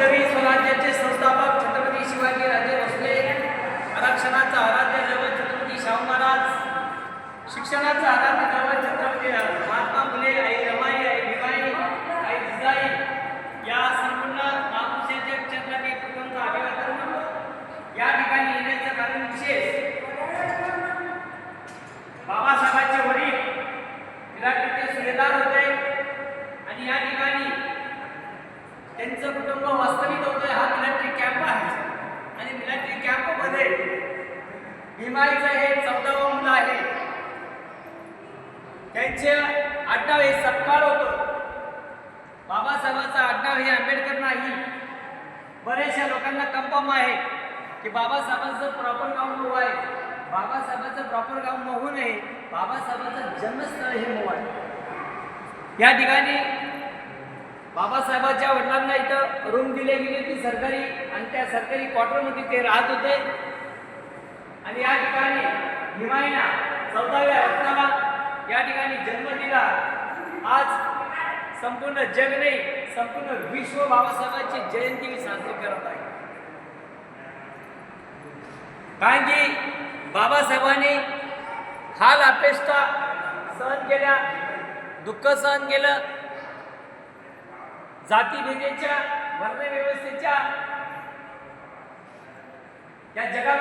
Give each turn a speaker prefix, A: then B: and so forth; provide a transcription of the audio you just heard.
A: हिंदवी स्वराज्याचे संस्थापक छत्रपती शिवाजी राजे भोसले, आरक्षणाचा आराध्य दैवत छत्रपती शाहू महाराज, शिक्षणाचा आराध्य दैवत छत्रपती महात्मा फुले, आई रमाई, आई भीमाई, आई जिजाई या संपूर्ण महापुरुषांच्या विचारांना मी प्रथमतः अभिवादन करतो। या ठिकाणी येण्याचं कारण विशेष बाबासाहेबांचे वडील मिलिटरीचे सुभेदार होते आणि या ठिकाणी त्यांचं कुटुंब वास्तविक होतं। हा मिलिटरी कॅम्प आहे आणि मिलिटरी कॅम्पमध्ये भीमाईचं हे 14वं मुलं आहे। त्यांचे आडनाव हे सपकाळ होतं। बाबासाहेबांचं आडनाव हे आंबेडकर नाही। बऱ्याचशा लोकांना कन्फर्म आहे की बाबासाहेबांचं प्रॉपर गाव मऊ आहे। बाबासाहेबांचं प्रॉपर गाव मऊ नाही, बाबासाहेबांचं जन्मस्थळ हे मऊ आहे। या ठिकाणी बाबासाहेबांच्या वडिलांना इथं रूम दिली गेली होती सरकारी, आणि त्या सरकारी क्वार्टरमध्ये ते राहत होते। आणि या ठिकाणी भीमाईना 14व्या वर्षाला या ठिकाणी जन्म दिला। आज संपूर्ण जग नाही, संपूर्ण विश्व बाबासाहेबांची जयंती साजरी करत आहे। कारण की बाबासाहेबांनी हाल अपेष्टा सहन केल्या, दुःख सहन केलं, जातीभेदेच्या वर्णव्यवस्थेच्या या जगाला